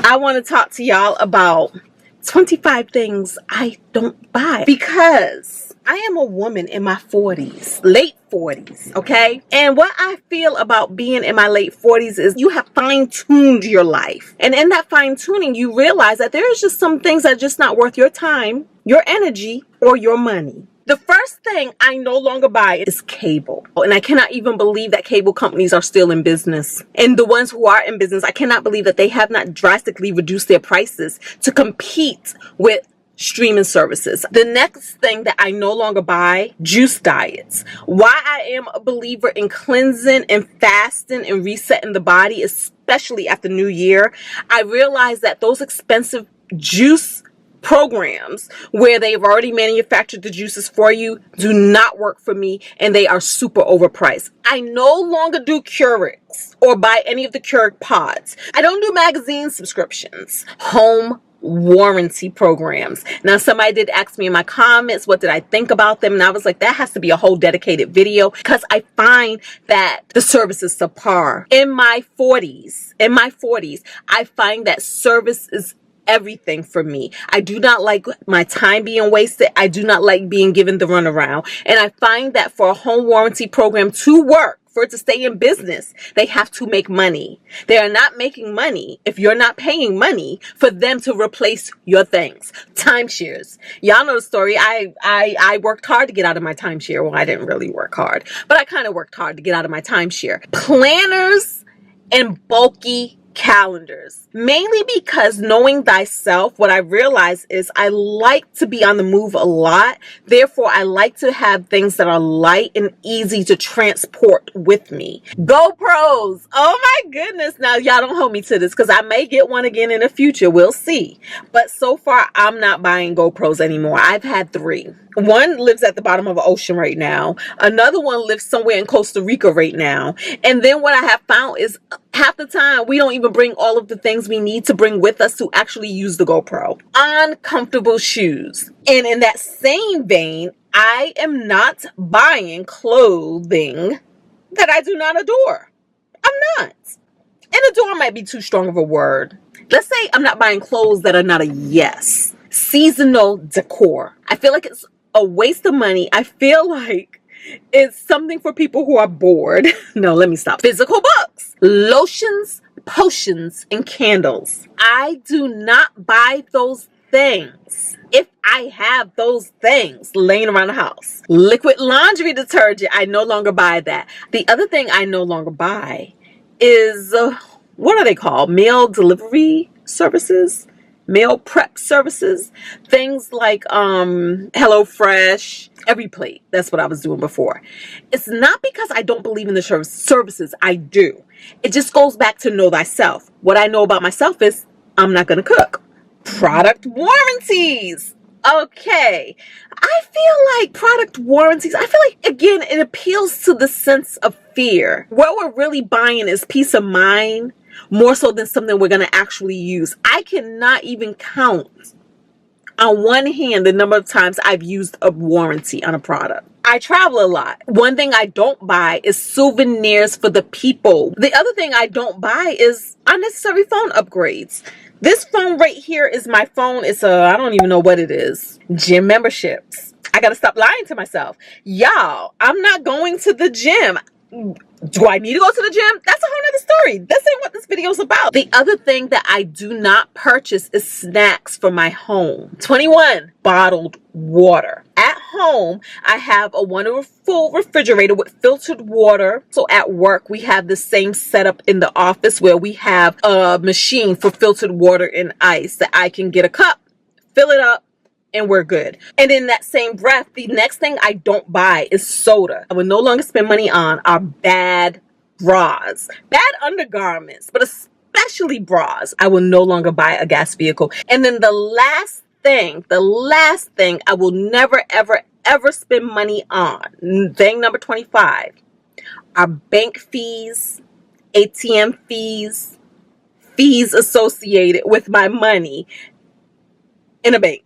I want to talk to y'all about 25 things I don't buy because I am a woman in my 40s, late 40s, okay? And what I feel about being in my late 40s is you have fine-tuned your life. And in that fine-tuning, you realize that there's just some things that are just not worth your time, your energy, or your money. The first thing I no longer buy is cable. And I cannot even believe that cable companies are still in business. And the ones who are in business, I cannot believe that they have not drastically reduced their prices to compete with streaming services. The next thing that I no longer buy, juice diets. Why I am a believer in cleansing and fasting and resetting the body, especially after New Year, I realize that those expensive juice programs where they've already manufactured the juices for you do not work for me, and they are super overpriced. I no longer do Keurigs or buy any of the Keurig pods. I don't do magazine subscriptions. Home warranty programs. Now, somebody did ask me in my comments, what did I think about them? And I was like, that has to be a whole dedicated video because I find that the service is subpar. In my 40s, I find that service is everything for me. I do not like my time being wasted. I do not like being given the runaround. And I find that for a home warranty program to work, for it to stay in business, they have to make money. They are not making money if you're not paying money for them to replace your things. Timeshares. Y'all know the story. I worked hard to get out of my timeshare. Well, I didn't really work hard, but I kind of worked hard to get out of my timeshare. Planners and bulky calendars, mainly because knowing thyself, what I realize is I like to be on the move a lot. Therefore, I like to have things that are light and easy to transport with me. GoPros. Oh my goodness. Now, y'all don't hold me to this because I may get one again in the future. We'll see. But so far, I'm not buying GoPros anymore. I've had 3. One lives at the bottom of an ocean right now. Another one lives somewhere in Costa Rica right now. And then what I have found is half the time we don't even bring all of the things we need to bring with us to actually use the GoPro. Uncomfortable shoes. And in that same vein, I am not buying clothing that I do not adore. I'm not. And adore might be too strong of a word. Let's say I'm not buying clothes that are not a yes. Seasonal decor. I feel like it's a waste of money. I feel like it's something for people who are bored. No, let me stop. Physical books, lotions, potions, and candles. I do not buy those things if I have those things laying around the house. Liquid laundry detergent, I no longer buy that. The other thing I no longer buy is, what are they called? Meal delivery services? Meal prep services, things like HelloFresh, Every Plate. That's what I was doing before. It's not because I don't believe in the services. I do. It just goes back to know thyself. What I know about myself is I'm not going to cook. Product warranties. Okay. I feel like product warranties, I feel like, again, it appeals to the sense of fear. What we're really buying is peace of mind, more so than something we're going to actually use. I cannot even count on one hand the number of times I've used a warranty on a product. I travel a lot. One thing I don't buy is souvenirs for the people. The other thing I don't buy is unnecessary phone upgrades. This phone right here is my phone. It's I don't even know what it is. Gym memberships. I got to stop lying to myself. Y'all, I'm not going to the gym. Do I need to go to the gym? That's a whole nother story. This ain't what this video is about. The other thing that I do not purchase is snacks for my home. 21, bottled water. At home, I have a wonderful refrigerator with filtered water. So at work, we have the same setup in the office where we have a machine for filtered water and ice that I can get a cup, fill it up, and we're good. And in that same breath, the next thing I don't buy is soda. I will no longer spend money on are bad bras, bad undergarments, but especially bras. I will no longer buy a gas vehicle. And then the last thing I will never, ever, ever spend money on, thing number 25, are bank fees, ATM fees, fees associated with my money in a bank.